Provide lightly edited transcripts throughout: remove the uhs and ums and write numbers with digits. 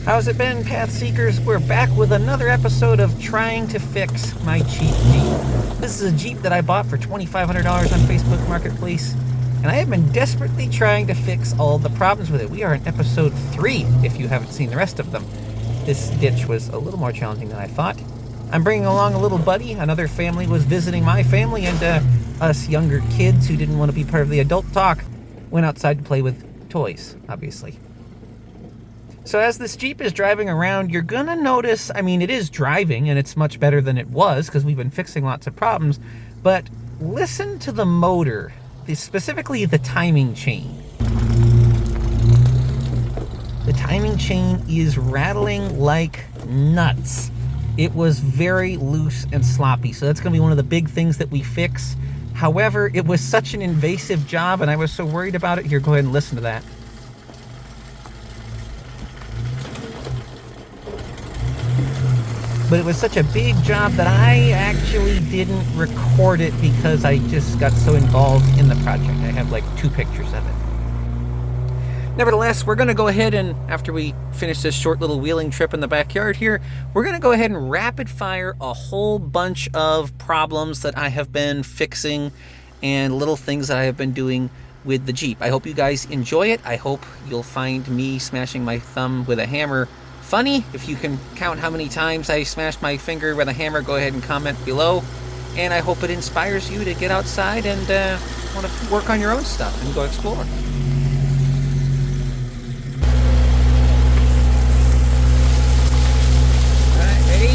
How's it been, Path Seekers? We're back with another episode of trying to fix my cheap Jeep. This is a Jeep that I bought for $2,500 on Facebook Marketplace, and I have been desperately trying to fix all the problems with it. We are in episode 3, if you haven't seen the rest of them. This ditch was a little more challenging than I thought. I'm bringing along a little buddy. Another family was visiting my family, and us younger kids who didn't want to be part of the adult talk went outside to play with toys, obviously. So as this Jeep is driving around, you're going to notice, I mean, it is driving, and it's much better than it was, because we've been fixing lots of problems, but listen to the motor, specifically the timing chain. The timing chain is rattling like nuts. It was very loose and sloppy, so that's going to be one of the big things that we fix. However, it was such an invasive job, and I was so worried about it. Here, go ahead and listen to that. But it was such a big job that I actually didn't record it because I just got so involved in the project. I have like 2 pictures of it. Nevertheless, we're going to go ahead and, after we finish this short little wheeling trip in the backyard here, we're going to go ahead and rapid fire a whole bunch of problems that I have been fixing and little things that I have been doing with the Jeep. I hope you guys enjoy it. I hope you'll find me smashing my thumb with a hammer funny. If you can count how many times I smashed my finger with a hammer, go ahead and comment below. And I hope it inspires you to get outside and want to work on your own stuff and go explore. All right, ready?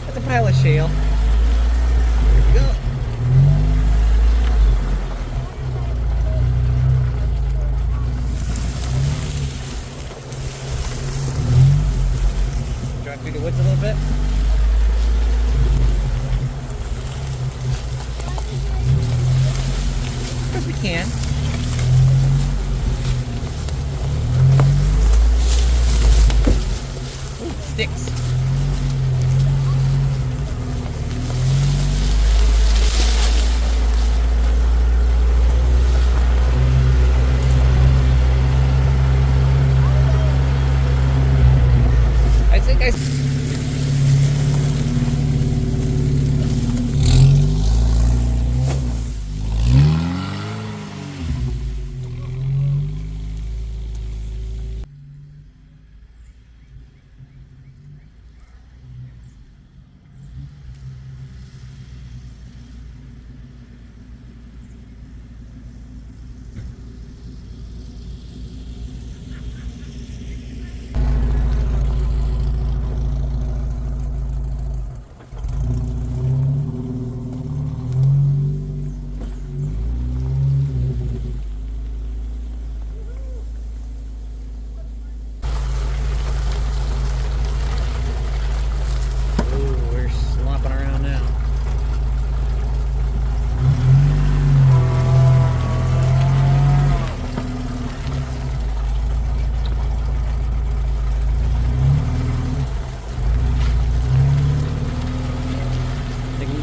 That's a pile of shale. Through the woods a little bit. Because we can. Ooh, sticks. I think I...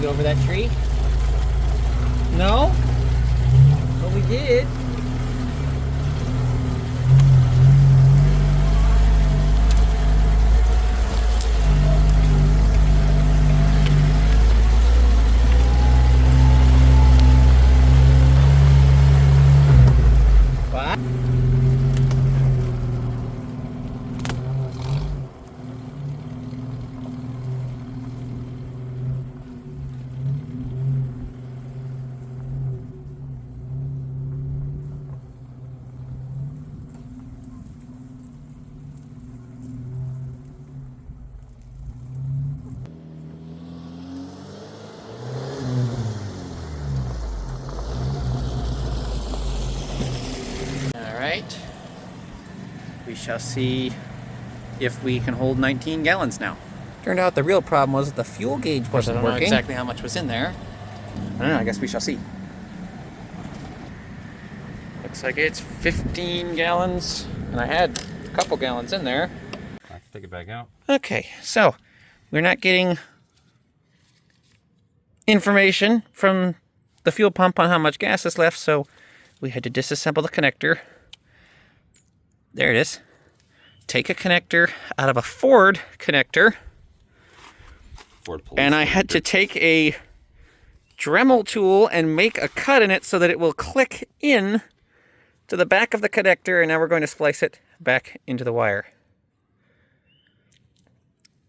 over that tree? No? But we did. What? Alright, we shall see if we can hold 19 gallons now. Turned out the real problem was that the fuel gauge wasn't working. I don't know exactly how much was in there. I don't know, I guess we shall see. Looks like it's 15 gallons, and I had a couple gallons in there. I can take it back out. Okay, so we're not getting information from the fuel pump on how much gas is left, so we had to disassemble the connector. There it is. Take a connector out of a Ford connector. And I had to take a Dremel tool and make a cut in it so that it will click in to the back of the connector, and now we're going to splice it back into the wire.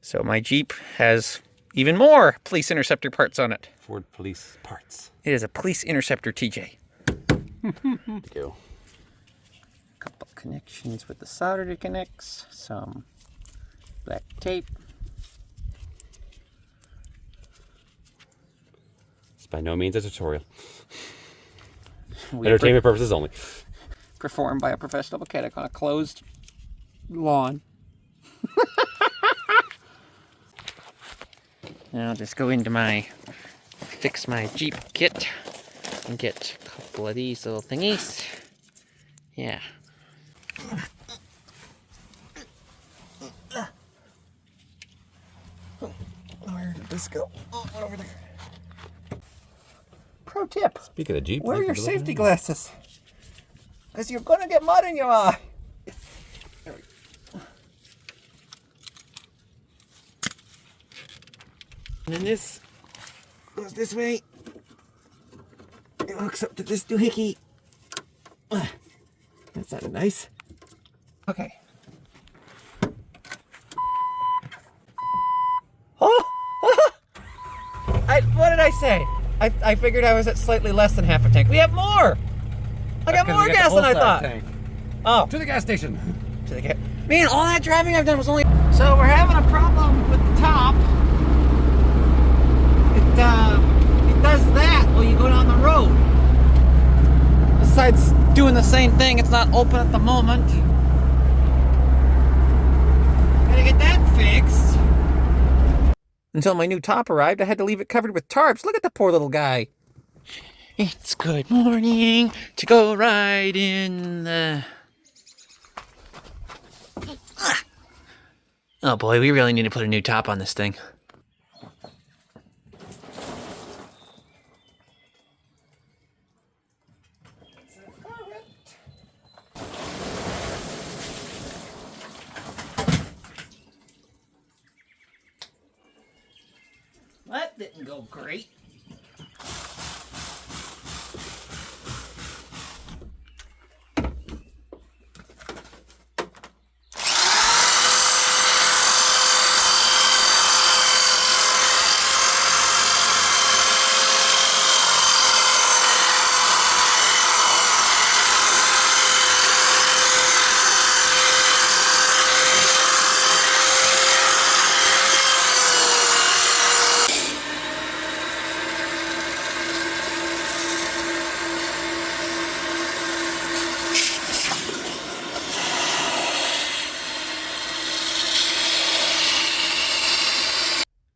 So my Jeep has even more police interceptor parts on it. Ford police parts. It is a police interceptor TJ. Go. Couple connections with the solder to connects, some black tape. It's by no means a tutorial. Entertainment purposes only. Performed by a professional mechanic on a closed lawn. Now I'll just go into my fix my Jeep kit and get a couple of these little thingies. Yeah. Where did this go? Oh, went over there. Pro tip. Speaking of Jeep, wear your safety glasses. Because you're going to get mud in your eye. There we go. And then this goes this way. It hooks up to this doohickey. That sounded nice. Okay. Oh! What did I say? I figured I was at slightly less than half a tank. We have more! I got more gas than I thought. Tank. Oh. To the gas station. To the gas. Man, all that driving I've done was only... So we're having a problem with the top. It does that while you go down the road. Besides doing the same thing, it's not open at the moment. Gotta get that fixed. Until my new top arrived, I had to leave it covered with tarps. Look at the poor little guy. It's good morning to go ride in the... Oh boy, we really need to put a new top on this thing. That didn't go great.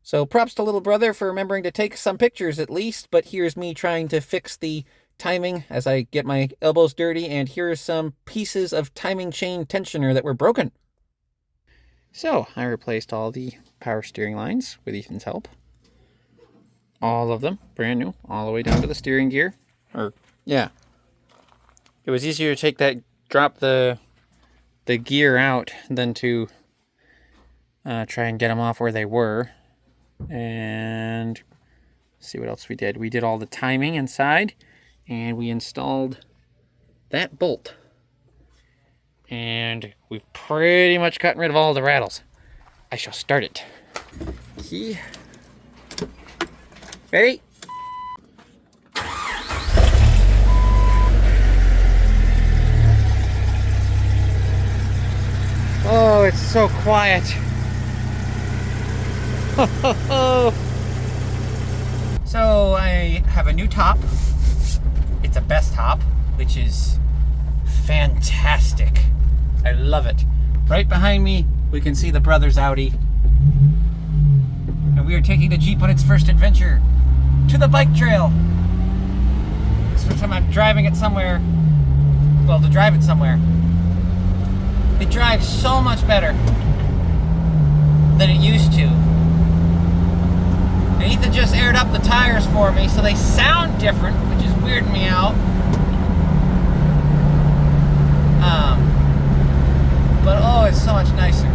So props to little brother for remembering to take some pictures at least, but here's me trying to fix the timing as I get my elbows dirty, and here are some pieces of timing chain tensioner that were broken. So I replaced all the power steering lines with Ethan's help. All of them, brand new, all the way down to the steering gear. Yeah. It was easier to take that, drop the gear out than to try and get them off where they were. And see what else we did. We did all the timing inside, and we installed that bolt. And we've pretty much gotten rid of all the rattles. I shall start it. Key. Ready? Oh, it's so quiet. So I have a new top. It's a best top, which is fantastic. I love it. Right behind me, we can see the brothers Audi. And we are taking the Jeep on its first adventure to the bike trail. This is the first time I'm driving it somewhere. Well, to drive it somewhere. It drives so much better than it used to. And Ethan just aired up the tires for me, so they sound different, which is weirding me out. But oh, it's so much nicer.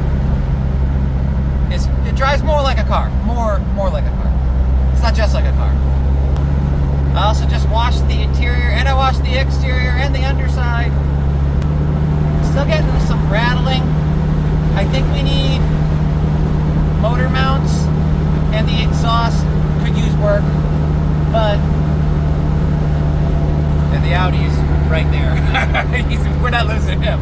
It drives more like a car. More like a car. It's not just like a car. I also just washed the interior, and I washed the exterior and the underside. Still getting some rattling. I think we need motor mounts, and the exhaust could use work, but and the Audi is right there. We're not losing him.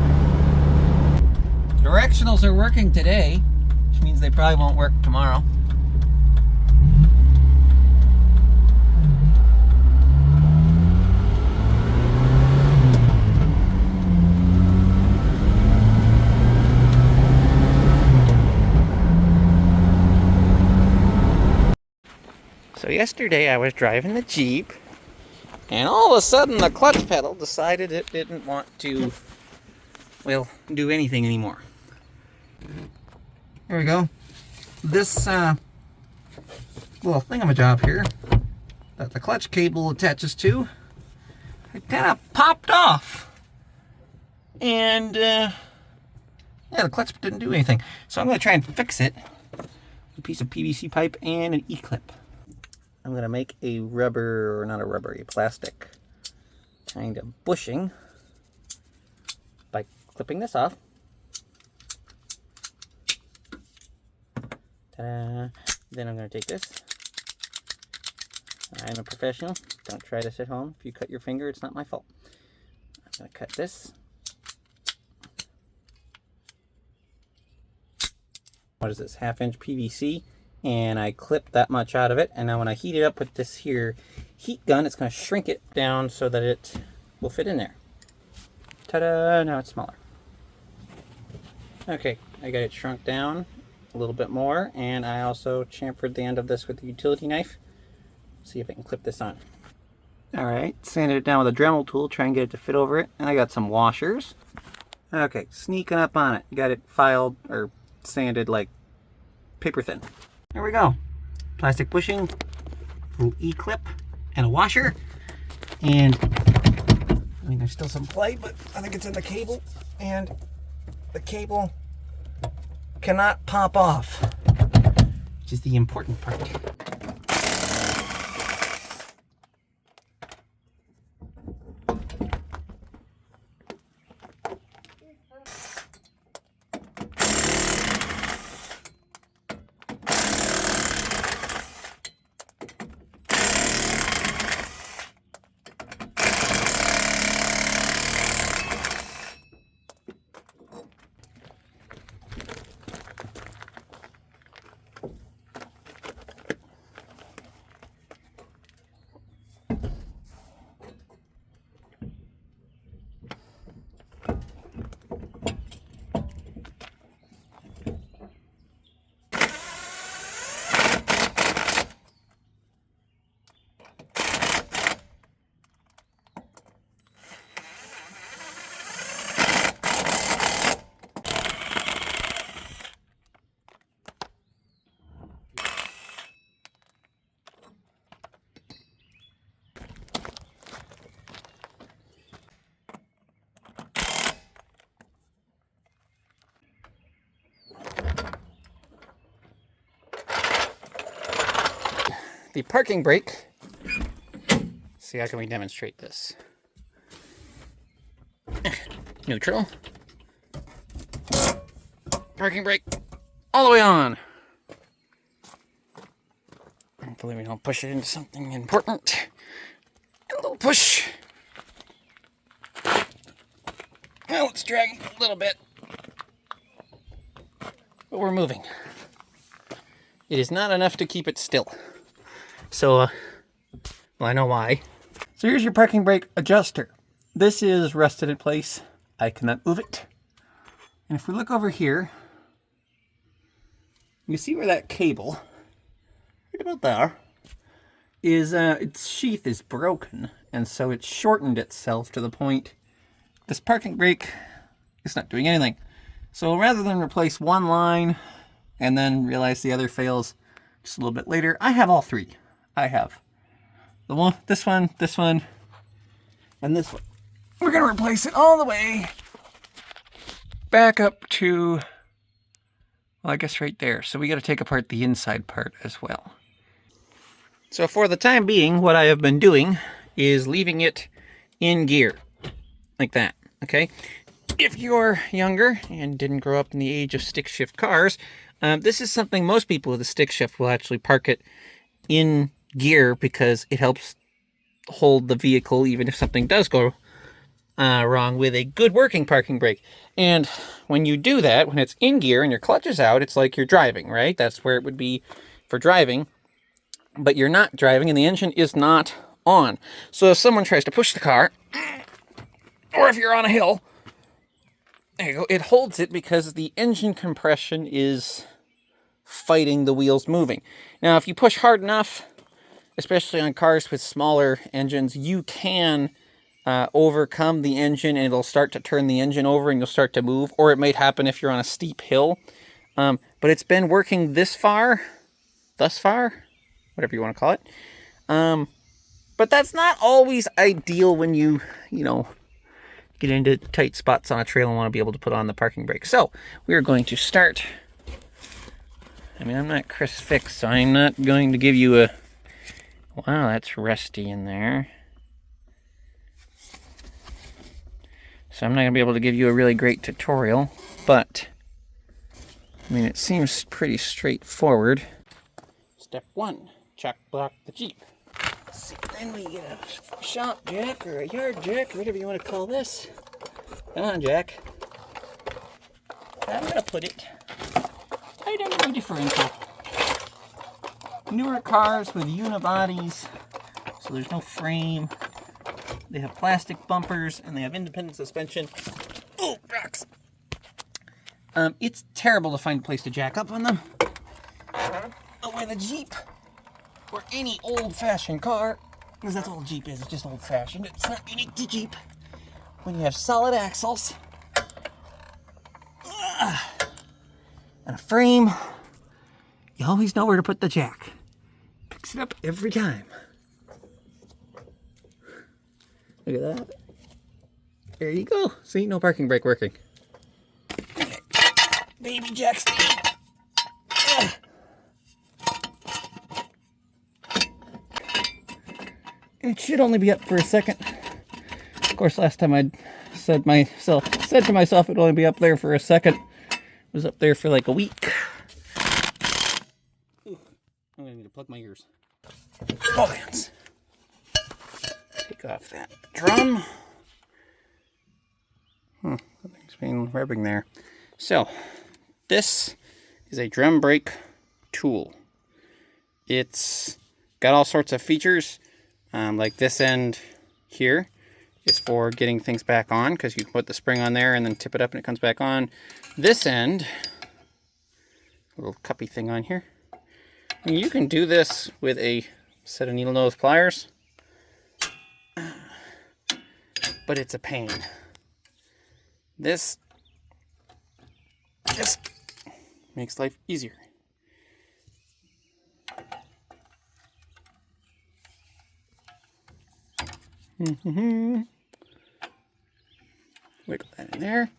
Directionals are working today, which means they probably won't work tomorrow. So yesterday I was driving the Jeep, and all of a sudden the clutch pedal decided it didn't want to, well, do anything anymore. There we go. This little thingamajob here that the clutch cable attaches to, it kind of popped off. And yeah, the clutch didn't do anything. So I'm going to try and fix it. A piece of PVC pipe and an E-clip. I'm going to make a rubber, or not a rubber, a plastic kind of bushing by clipping this off. Ta-da. Then I'm going to take this. I'm a professional. Don't try this at home. If you cut your finger, it's not my fault. I'm going to cut this. What is this? 1/2-inch PVC. And I clipped that much out of it. And now when I heat it up with this here heat gun, it's going to shrink it down so that it will fit in there. Ta-da! Now it's smaller. Okay, I got it shrunk down a little bit more, and I also chamfered the end of this with the utility knife. See if I can clip this on. Alright, sanded it down with a Dremel tool, try and get it to fit over it. And I got some washers. Okay, sneaking up on it. Got it filed, or sanded like paper thin. There we go. Plastic bushing, little E-clip, and a washer. And I mean, there's still some play, but I think it's in the cable. And the cable cannot pop off, which is the important part. The parking brake. See, how can we demonstrate this? Neutral. Parking brake all the way on. Hopefully we don't push it into something important. A little push. Well, it's dragging a little bit, but we're moving. It is not enough to keep it still. So, well, I know why. So here's your parking brake adjuster. This is rested in place. I cannot move it. And if we look over here, you see where that cable, right about there, is, its sheath is broken. And so it's shortened itself to the point this parking brake is not doing anything. So rather than replace one line and then realize the other fails, just a little bit later. I have all three. I have this one, and this one. We're going to replace it all the way back up to, well, I guess right there. So we got to take apart the inside part as well. So for the time being, what I have been doing is leaving it in gear, like that, okay? If you're younger and didn't grow up in the age of stick shift cars, this is something most people with a stick shift will actually park it in gear because it helps hold the vehicle even if something does go wrong with a good working parking brake. And when you do that, when it's in gear and your clutch is out, it's like you're driving, right? That's where it would be for driving. But you're not driving and the engine is not on. So if someone tries to push the car, or if you're on a hill, there you go, it holds it because the engine compression is fighting the wheels moving. Now, if you push hard enough, especially on cars with smaller engines, you can overcome the engine and it'll start to turn the engine over and you'll start to move. Or it might happen if you're on a steep hill. But it's been working thus far, whatever you want to call it. But that's not always ideal when you get into tight spots on a trail and want to be able to put on the parking brake. So we are going to start. I mean, I'm not Chris Fix, so I'm not going to give you a, wow, that's rusty in there. So I'm not going to be able to give you a really great tutorial, but I mean, it seems pretty straightforward. Step 1, chuck block the Jeep. Let's see, then we get a shop jack or a yard jack, or whatever you want to call this. Come on, Jack. I'm going to put it right under the differential. Newer cars with unibodies, so there's no frame. They have plastic bumpers and they have independent suspension. Oh, rocks! It's terrible to find a place to jack up on them. But with a Jeep, or any old-fashioned car, because that's all Jeep is, it's just old-fashioned, it's not unique to Jeep. When you have solid axles, and a frame, you always know where to put the jack. Picks it up every time. Look at that. There you go. See, no parking brake working. Okay. Baby jack stand. It should only be up for a second. Of course, last time I said to myself it'd only be up there for a second. It was up there for like a week. Ooh, I'm gonna need to plug my ears. Both hands. Take off that drum. Something's been rubbing there. So, this is a drum brake tool. It's got all sorts of features. Like this end here is for getting things back on, because you can put the spring on there and then tip it up and it comes back on. This end, a little cuppy thing on here. And you can do this with a set of needle nose pliers, but it's a pain. This just makes life easier. Wiggle that in there.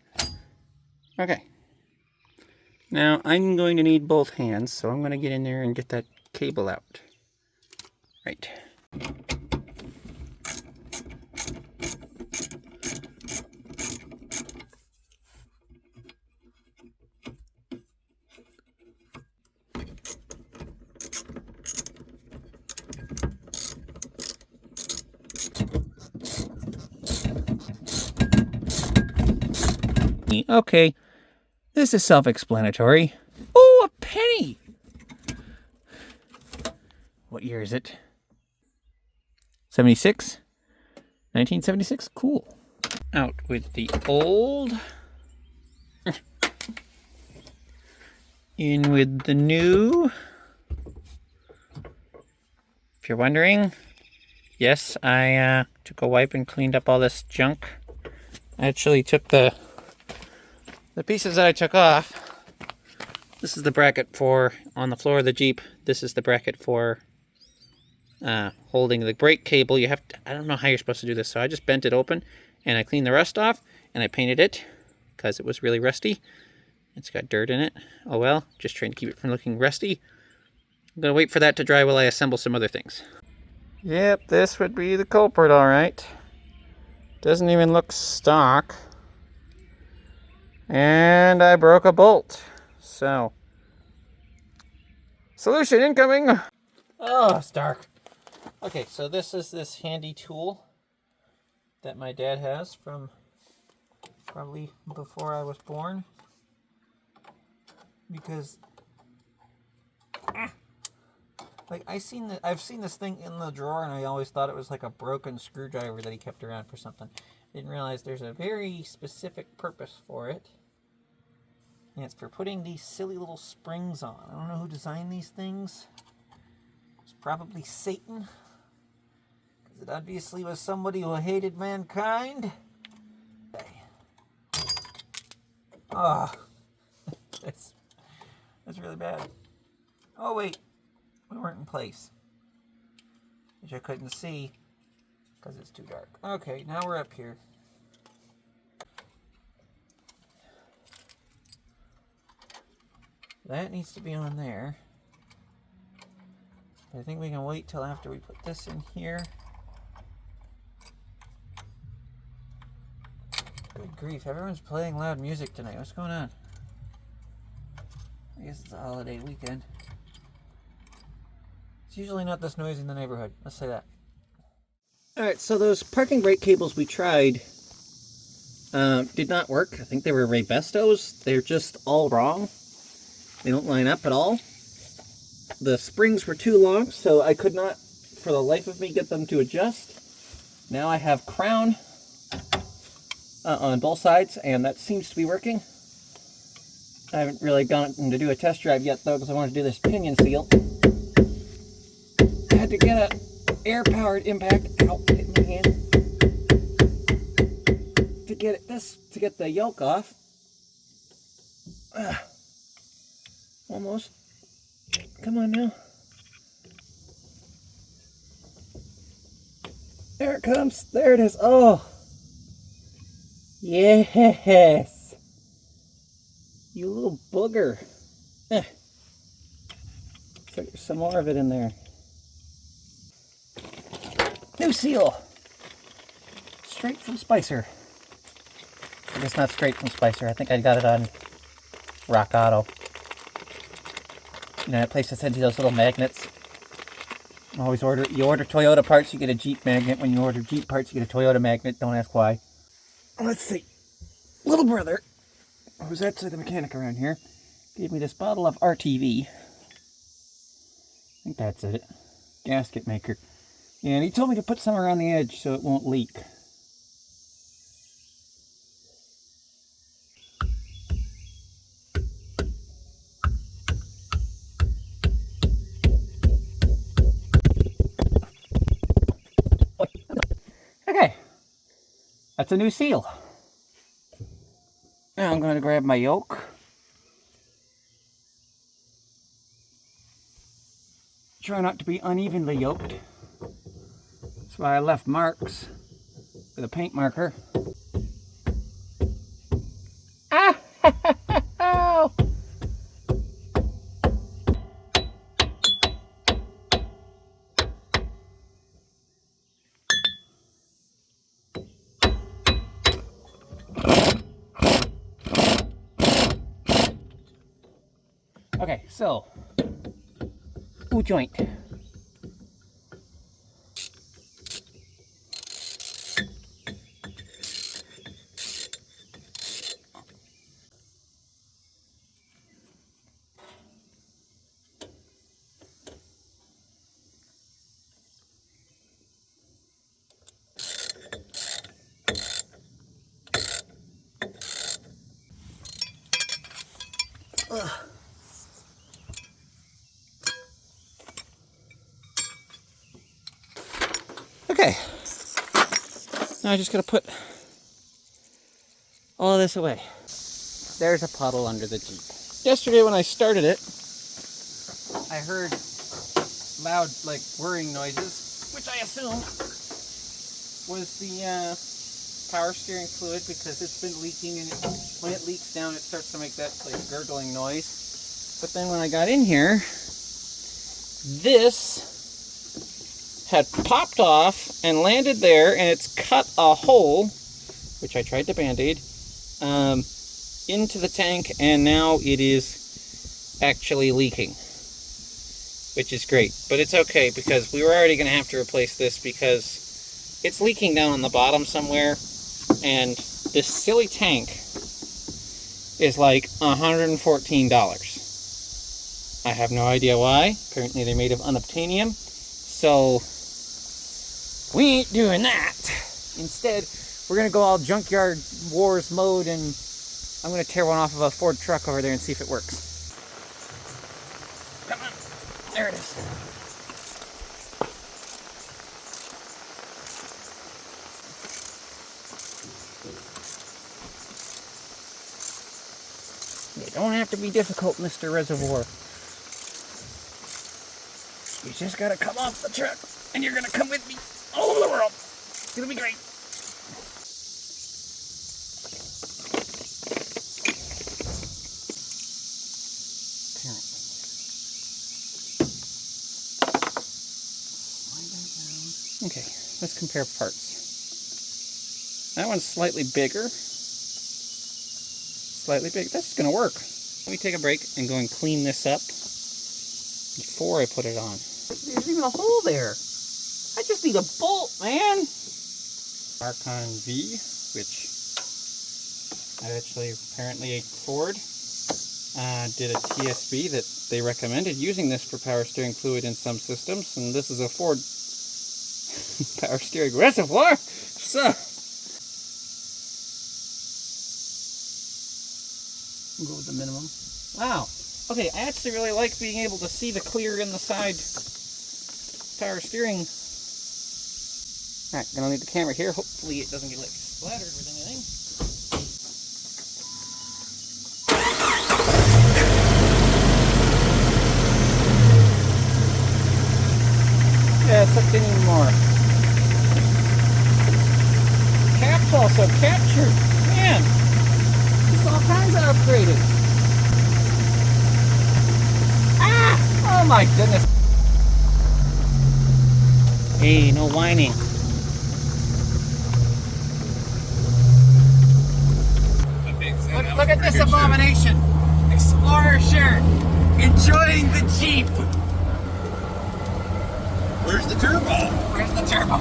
Okay. Now I'm going to need both hands, so I'm going to get in there and get that cable out. Right. Okay, this is self-explanatory. Oh, a penny! What year is it? 76? 1976? Cool. Out with the old. In with the new. If you're wondering, yes, I took a wipe and cleaned up all this junk. I actually took the pieces that I took off. This is the bracket for on the floor of the Jeep. This is the bracket for holding the brake cable. You have to, I don't know how you're supposed to do this, so I just bent it open and I cleaned the rust off and I painted it because it was really rusty. It's got dirt in it. Oh well, just trying to keep it from looking rusty. I'm gonna wait for that to dry while I assemble some other things. Yep, this would be the culprit, all right. Doesn't even look stock. And I broke a bolt. So, solution incoming. Oh, it's dark. Okay, so this is this handy tool that my dad has from probably before I was born. Because like I've seen this thing in the drawer, and I always thought it was like a broken screwdriver that he kept around for something. Didn't realize there's a very specific purpose for it. And it's for putting these silly little springs on. I don't know who designed these things. It's probably Satan. Because it obviously was somebody who hated mankind. Ah, oh, that's really bad. Oh wait, we weren't in place. Which I couldn't see because it's too dark. Okay, now we're up here. That needs to be on there. I think we can wait till after we put this in here. Good grief, everyone's playing loud music tonight. What's going on? I guess it's a holiday weekend. It's usually not this noisy in the neighborhood. Let's say that. Alright, so those parking brake cables we tried did not work. I think they were Raybestos. They're just all wrong. They don't line up at all. The springs were too long, so I could not, for the life of me, get them to adjust. Now I have crown on both sides, and that seems to be working. I haven't really gotten to do a test drive yet, though, because I want to do this pinion seal. I had to get an air-powered impact. Ow, hit my hand. To get the yoke off. Almost. Come on now. There it comes. There it is. Oh. Yes. You little booger. So there's some more of it in there. New seal. Straight from Spicer. I guess not straight from Spicer. I think I got it on Rock Auto. You know, that place that sends you those little magnets. You order Toyota parts, you get a Jeep magnet. When you order Jeep parts, you get a Toyota magnet. Don't ask why. Let's see. Little brother, who's actually the mechanic around here, gave me this bottle of RTV. I think that's it. Gasket maker. And he told me to put some around the edge so it won't leak. Okay, that's a new seal. Now I'm going to grab my yoke. Try not to be unevenly yoked. That's why I left marks with a paint marker. Ah! Okay, so, boot joint. Ugh. Okay, now I just gotta put all of this away. There's a puddle under the Jeep. Yesterday when I started it, I heard loud, like, whirring noises, which I assume was the power steering fluid, because it's been leaking, and when it leaks down, it starts to make that, like, gurgling noise. But then when I got in here, this had popped off and landed there, and it's cut a hole, which I tried to band-aid, into the tank, and now it is actually leaking, which is great. But it's okay, because we were already going to have to replace this, because it's leaking down on the bottom somewhere, and this silly tank is like $114. I have no idea why. Apparently they're made of unobtainium, so we ain't doing that. Instead, we're gonna go all junkyard wars mode, and I'm gonna tear one off of a Ford truck over there and see if it works. Come on, there it is. You don't have to be difficult, Mr. Reservoir. You just gotta come off the truck, and you're gonna come with me all over the world. It'll be great. Okay, let's compare parts. That one's slightly bigger. Slightly big. That's gonna work. Let me take a break and go and clean this up before I put it on. There's even a hole there. I just need a bolt, man. Archon V, which actually apparently Ford did a TSB that they recommended using this for power steering fluid in some systems, and this is a Ford power steering reservoir, so we'll go with the minimum. Wow. Okay, I actually really like being able to see the clear in the side power steering. Alright, gonna leave the camera here. Hopefully it doesn't get like splattered with anything. Yeah, it sucked in even more. Caps also captured. Man, this is all kinds of upgraded. Ah! Oh my goodness. Hey, no whining. Look at this abomination. Explorer shirt. Enjoying the Jeep. Where's the turbo? Where's the turbo?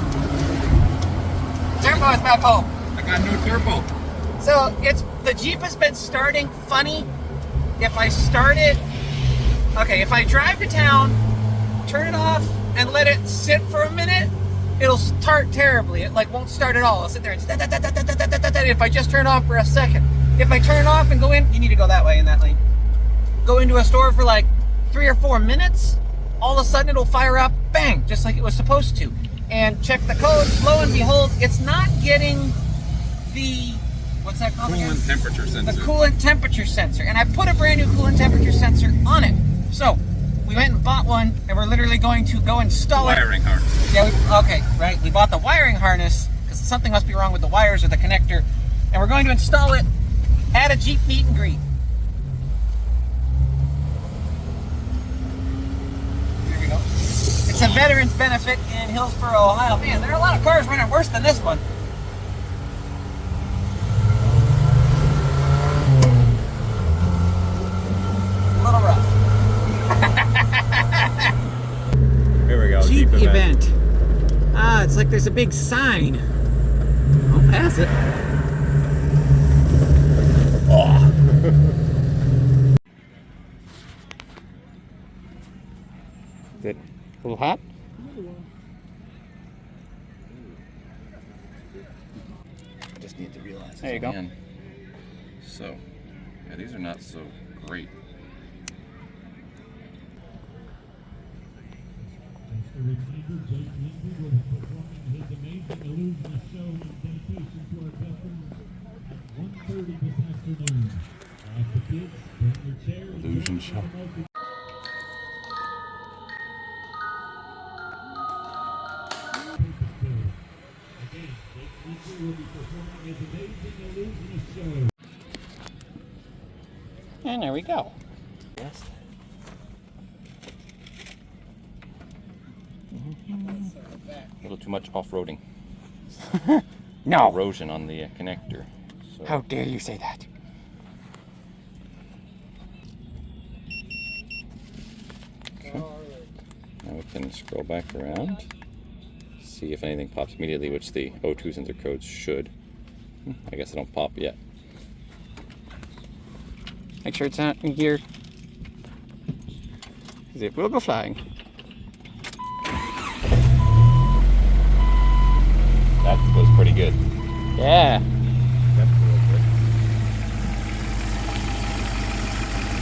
Turbo is back home. I got no turbo. So the Jeep has been starting funny. If I start it, okay, if I drive to town, turn it off, and let it sit for a minute, it'll start terribly. It like won't start at all. It'll sit there and if I just turn it off for a second. If I turn it off and go in, you need to go that way in that lane. Go into a store for like 3 or 4 minutes, all of a sudden it'll fire up, bang, just like it was supposed to. And check the codes, lo and behold, it's not getting the, what's that called again? Coolant temperature sensor. The coolant temperature sensor. And I put a brand new coolant temperature sensor on it. So, we went and bought one, and we're literally going to go install it. Wiring harness. Yeah, okay, right. We bought the wiring harness, because something must be wrong with the wires or the connector. And we're going to install it at a Jeep meet and greet. Here we go. It's a veterans benefit in Hillsboro, Ohio. Man, there are a lot of cars running worse than this one. A little rough. Here we go. Jeep event. Ah, it's like there's a big sign. I'll pass it. Oh. Is it a little hot? I just need to realize. There you go. In. So, yeah, these are not so great. Illusion show. And there we go. Yes. A little too much off-roading. No. Erosion on the connector. So. How dare you say that? Okay. Now we can scroll back around. See if anything pops immediately, which the O2 sensor codes should. I guess they don't pop yet. Make sure it's not in gear. Because it will go flying. That was pretty good. Yeah.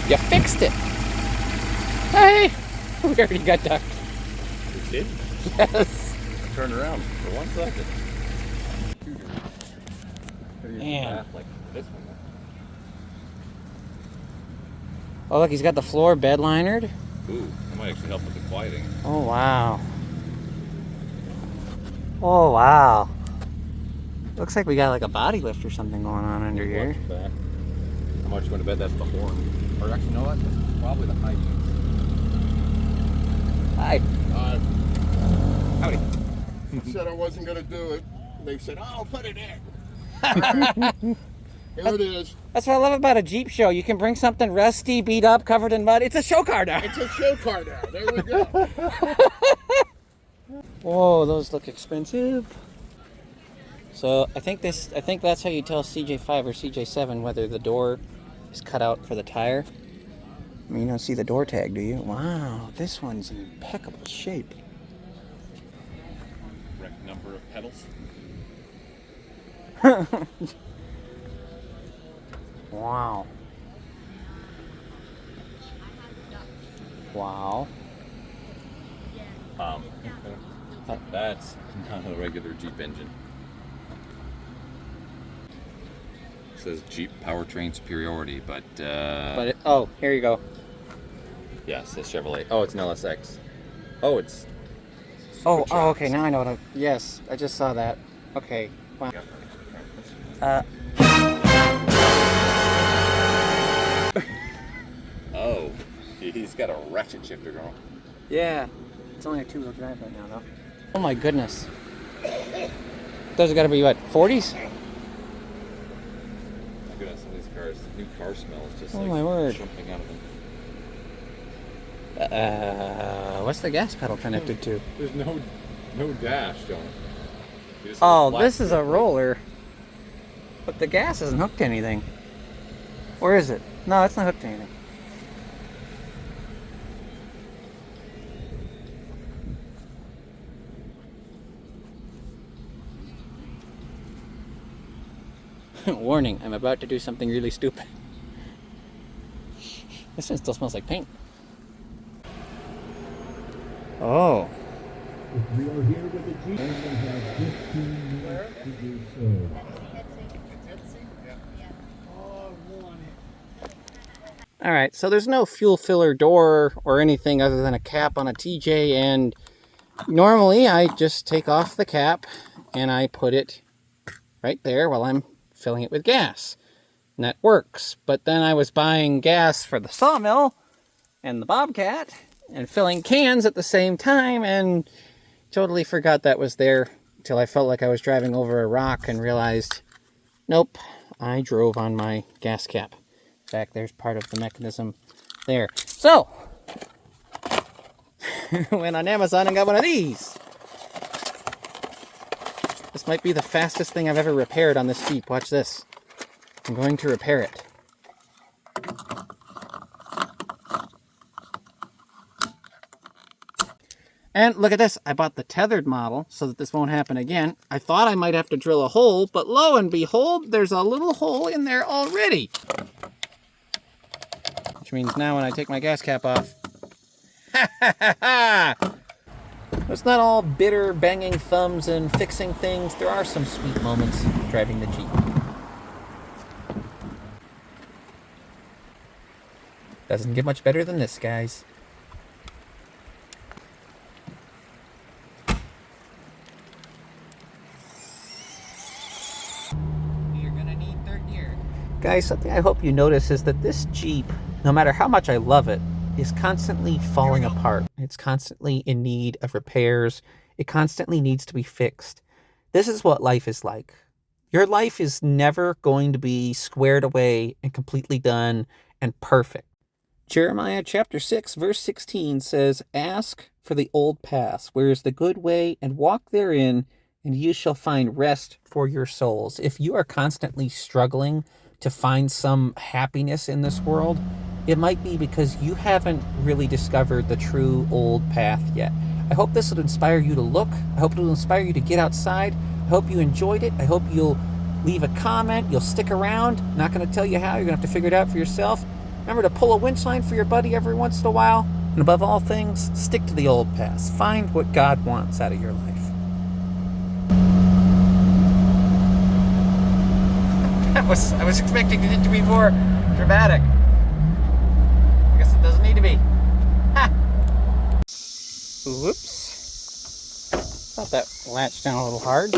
You fixed it. Hey! We already got ducked. We did? Yes. Turn around for 1 second. Man. Like this one. Oh, look, he's got the floor bed linered. Ooh, that might actually help with the quieting. Oh, wow. Oh, wow. Looks like we got like a body lift or something going on under here. Back. How much you went to bed? That's the horn. Or actually, you know what? That's probably the high beams. Hi. Howdy. I said I wasn't going to do it. They said, "Oh, put it in." Here it is. That's what I love about a Jeep show. You can bring something rusty, beat up, covered in mud. It's a show car now. It's a show car now. There we go. Whoa, those look expensive. So I think that's how you tell CJ5 or CJ7 whether the door is cut out for the tire. I mean, you don't see the door tag, do you? Wow, this one's in impeccable shape. Correct number of pedals. Wow. Wow. That's not a regular Jeep engine. It says Jeep powertrain superiority, but oh, here you go. yeah, it says Chevrolet. Oh, it's an LSX. Oh, it's Oh, okay, now I know what yes, I just saw that. Okay, wow. Oh, he's got a ratchet shifter going. Yeah, it's only a two-wheel drive right now, though. Oh my goodness. Those have got to be, what, 40s? My goodness, some of these cars, the new car smell is just Oh like my word. jumping out of them. What's the gas pedal connected to? There's no dash, John. Oh, this is a roller. But the gas isn't hooked to anything. Or is it? No, it's not hooked to anything. Warning, I'm about to do something really stupid. This one still smells like paint. Oh. We are here with the Jeep and we have 15 minutes to do so. Alright, so there's no fuel filler door or anything other than a cap on a TJ, and normally I just take off the cap and I put it right there while I'm filling it with gas. And that works. But then I was buying gas for the sawmill and the Bobcat and filling cans at the same time and totally forgot that was there until I felt like I was driving over a rock and realized, nope, I drove on my gas cap. In fact, there's part of the mechanism there. So, went on Amazon and got one of these. This might be the fastest thing I've ever repaired on this Jeep. Watch this. I'm going to repair it. And look at this. I bought the tethered model so that this won't happen again. I thought I might have to drill a hole, but lo and behold, there's a little hole in there already. Which means now when I take my gas cap off, it's not all bitter banging thumbs and fixing things. There are some sweet moments driving the Jeep. Doesn't get much better than this, guys. Guys, something I hope you notice is that this Jeep, no matter how much I love it, is constantly falling apart. It's constantly in need of repairs. It constantly needs to be fixed. This is what life is like. Your life is never going to be squared away and completely done and perfect. Jeremiah chapter 6, verse 16 says, "Ask for the old paths, where is the good way, and walk therein, and you shall find rest for your souls." If you are constantly struggling to find some happiness in this world, it might be because you haven't really discovered the true old path yet. I hope this will inspire you to look. I hope it will inspire you to get outside. I hope you enjoyed it. I hope you'll leave a comment. You'll stick around. I'm not going to tell you how. You're going to have to figure it out for yourself. Remember to pull a winch line for your buddy every once in a while. And above all things, stick to the old paths. Find what God wants out of your life. I was expecting it to be more dramatic. I guess it doesn't need to be. Ha! Whoops. Thought that latched down a little hard.